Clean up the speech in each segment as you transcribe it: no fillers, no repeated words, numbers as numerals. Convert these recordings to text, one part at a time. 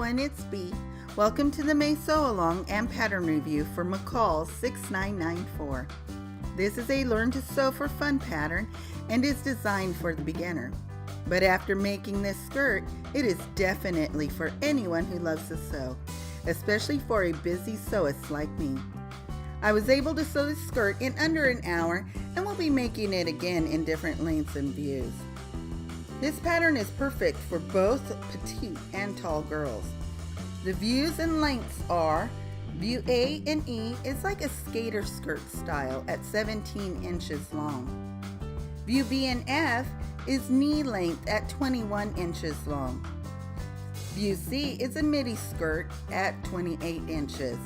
everyone, it's Bea. Welcome to the May Sew Along and Pattern Review for McCall's 6994. This is a Learn to Sew for Fun pattern and is designed for the beginner. But after making this skirt, it is definitely for anyone who loves to sew, especially for a busy sewist like me. I was able to sew this skirt in under an hour and will be making it again in different lengths and views. This pattern is perfect for both petite and tall girls. The views and lengths are: view A and E is like a skater skirt style at 17 inches long. View B and F is knee length at 21 inches long. View C is a midi skirt at 28 inches.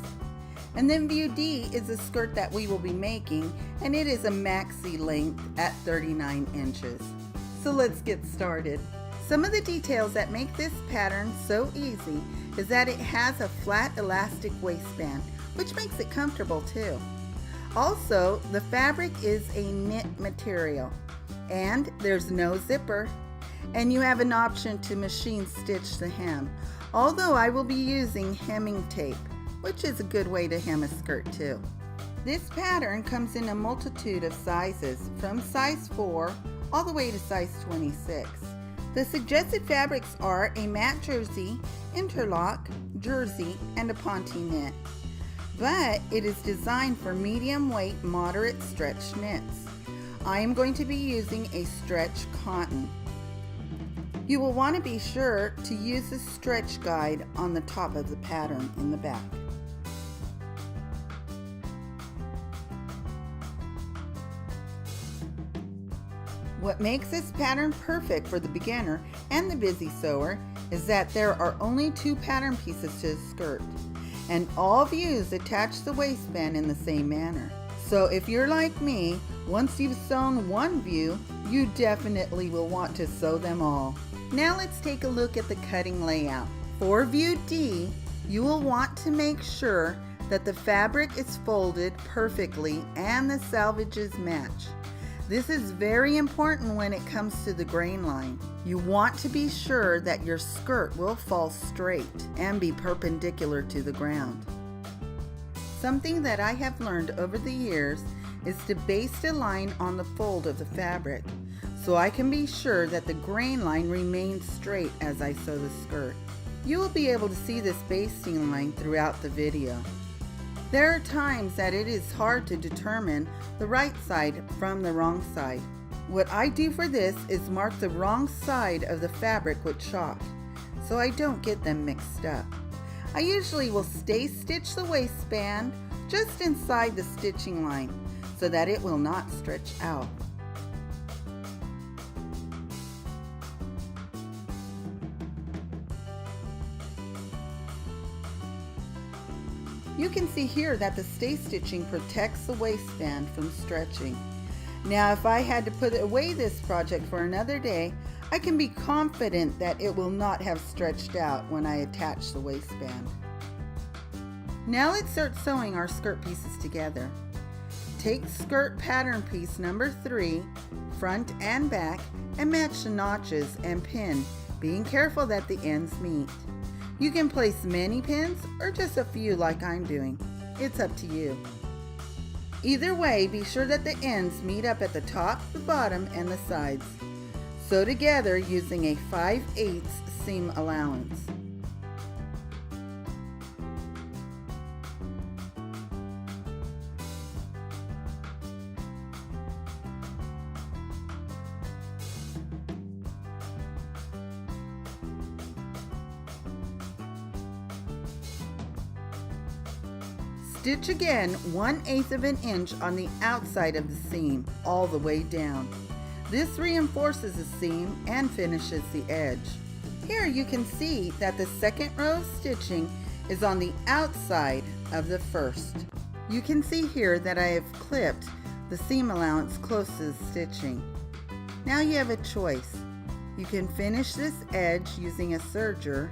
And then view D is a skirt that we will be making, and it is a maxi length at 39 inches. So let's get started. Some of the details that make this pattern so easy is that it has a flat elastic waistband, which makes it comfortable too. Also, the fabric is a knit material, and there's no zipper, and you have an option to machine stitch the hem, although I will be using hemming tape, which is a good way to hem a skirt too. This pattern comes in a multitude of sizes, from size 4 all the way to size 26. The suggested fabrics are a matte jersey, interlock, jersey, and a ponte knit. But it is designed for medium weight, moderate stretch knits. I am going to be using a stretch cotton. You will want to be sure to use the stretch guide on the top of the pattern in the back. What makes this pattern perfect for the beginner and the busy sewer is that there are only 2 pattern pieces to the skirt, and all views attach the waistband in the same manner. So if you're like me, once you've sewn one view, you definitely will want to sew them all. Now let's take a look at the cutting layout. For view D, you will want to make sure that the fabric is folded perfectly and the selvages match. This is very important when it comes to the grain line. You want to be sure that your skirt will fall straight and be perpendicular to the ground. Something that I have learned over the years is to baste a line on the fold of the fabric, so I can be sure that the grain line remains straight as I sew the skirt. You will be able to see this basting line throughout the video. There are times that it is hard to determine the right side from the wrong side. What I do for this is mark the wrong side of the fabric with chalk, so I don't get them mixed up. I usually will stay stitch the waistband just inside the stitching line so that it will not stretch out. You can see here that the stay stitching protects the waistband from stretching. Now, if I had to put away this project for another day, I can be confident that it will not have stretched out when I attach the waistband. Now let's start sewing our skirt pieces together. Take skirt pattern piece number 3, front and back, and match the notches and pin, being careful that the ends meet. You can place many pins or just a few like I'm doing. It's up to you. Either way, be sure that the ends meet up at the top, the bottom, and the sides. Sew together using a 5/8 seam allowance. Stitch again 1/8 of an inch on the outside of the seam all the way down. This reinforces the seam and finishes the edge. Here you can see that the second row of stitching is on the outside of the first. You can see here that I have clipped the seam allowance close to the stitching. Now you have a choice. You can finish this edge using a serger,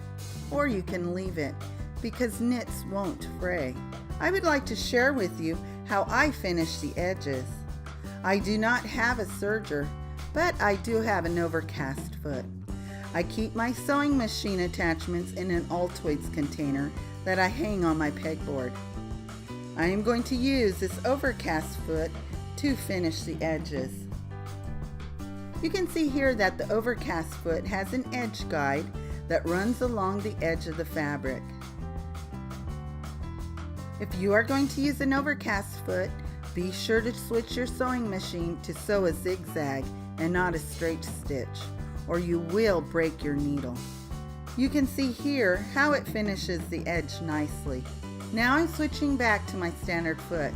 or you can leave it because knits won't fray. I would like to share with you how I finish the edges. I do not have a serger, but I do have an overcast foot. I keep my sewing machine attachments in an Altoids container that I hang on my pegboard. I am going to use this overcast foot to finish the edges. You can see here that the overcast foot has an edge guide that runs along the edge of the fabric. If you are going to use an overcast foot, be sure to switch your sewing machine to sew a zigzag and not a straight stitch, or you will break your needle. You can see here how it finishes the edge nicely. Now I'm switching back to my standard foot.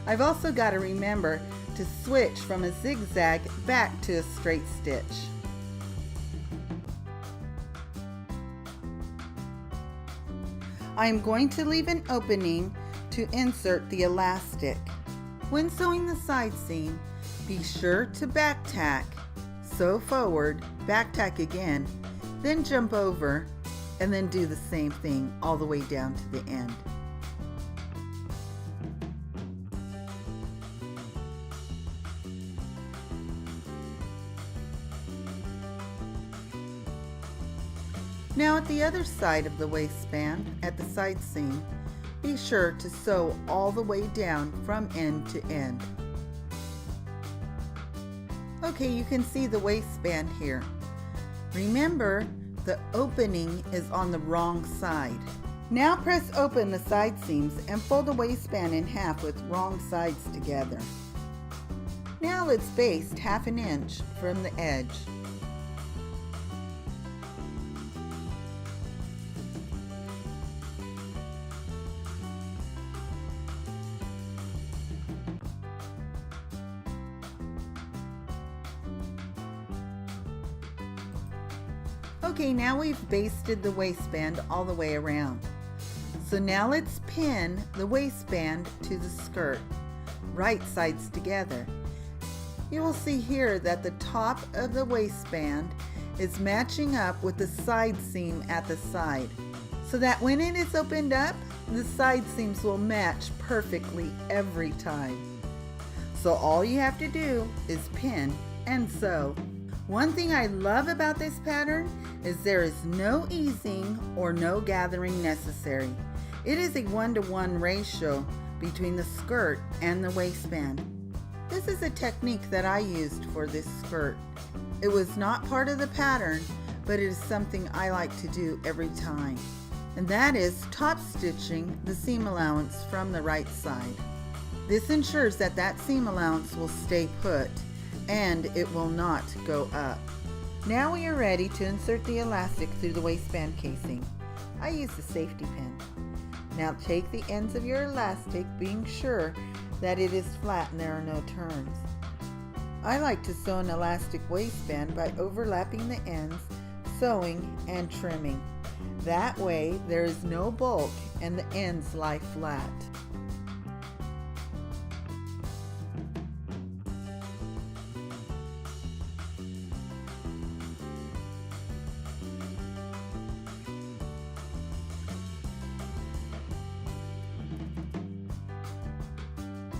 I've also got to remember to switch from a zigzag back to a straight stitch. I'm going to leave an opening to insert the elastic. When sewing the side seam, be sure to back tack, sew forward, back tack again, then jump over, and then do the same thing all the way down to the end. Now at the other side of the waistband, at the side seam, be sure to sew all the way down from end to end. Okay, you can see the waistband here. Remember, the opening is on the wrong side. Now press open the side seams and fold the waistband in half with wrong sides together. Now let's baste 1/2 inch from the edge. Okay, now we've basted the waistband all the way around. So now let's pin the waistband to the skirt, right sides together. You will see here that the top of the waistband is matching up with the side seam at the side, so that when it is opened up, the side seams will match perfectly every time. So all you have to do is pin and sew. One thing I love about this pattern is there is no easing or no gathering necessary. It is a 1-to-1 ratio between the skirt and the waistband. This is a technique that I used for this skirt. It was not part of the pattern, but it is something I like to do every time. And that is top stitching the seam allowance from the right side. This ensures that that seam allowance will stay put and it will not go up. Now we are ready to insert the elastic through the waistband casing. I use the safety pin. Now take the ends of your elastic, being sure that it is flat and there are no turns. I like to sew an elastic waistband by overlapping the ends, sewing and trimming. That way there is no bulk and the ends lie flat.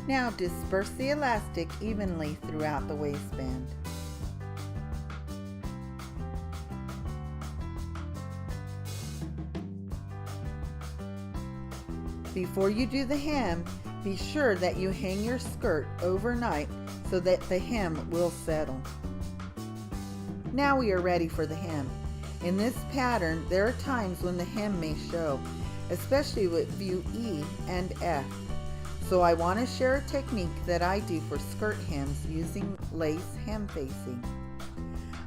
Now disperse the elastic evenly throughout the waistband. Before you do the hem, be sure that you hang your skirt overnight so that the hem will settle. Now we are ready for the hem. In this pattern, there are times when the hem may show, especially with view E and F. So I want to share a technique that I do for skirt hems using lace hem facing.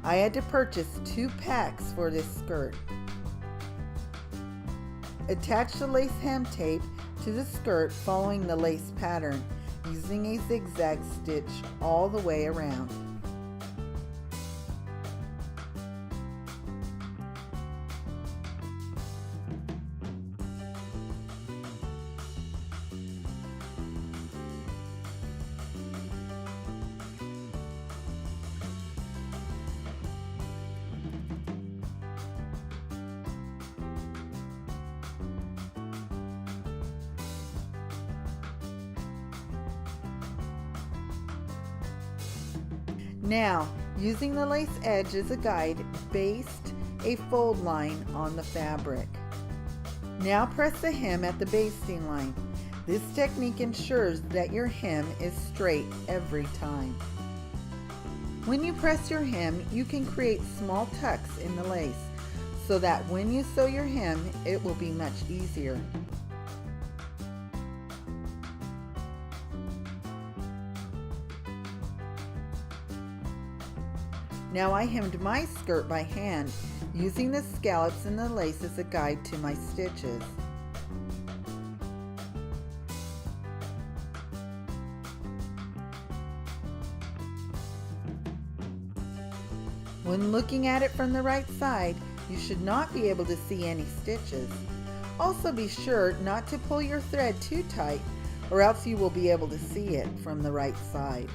I had to purchase 2 packs for this skirt. Attach the lace hem tape to the skirt following the lace pattern, using a zigzag stitch all the way around. Now, Using the lace edge as a guide, baste a fold line on the fabric. Now press the hem at the basting line. This technique ensures that your hem is straight every time. When you press your hem, you can create small tucks in the lace so that when you sew your hem, it will be much easier. Now I hemmed my skirt by hand, using the scallops in the lace as a guide to my stitches. When looking at it from the right side, you should not be able to see any stitches. Also be sure not to pull your thread too tight, or else you will be able to see it from the right side.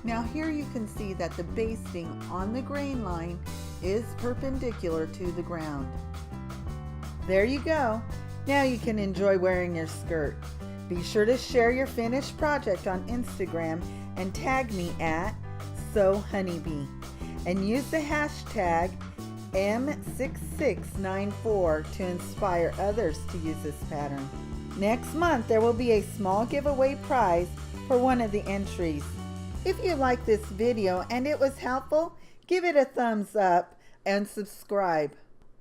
Now here you can see that the basting on the grain line is perpendicular to the ground. There you go. Now you can enjoy wearing your skirt. Be sure to share your finished project on Instagram and tag me at HoneyBea and use the hashtag M6994 to inspire others to use this pattern. Next month there will be a small giveaway prize for one of the entries. If you like this video and it was helpful, give it a thumbs up and subscribe.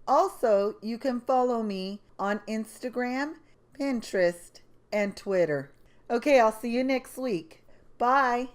Also, you can follow me on Instagram, Pinterest, and Twitter. Okay, I'll see you next week. Bye.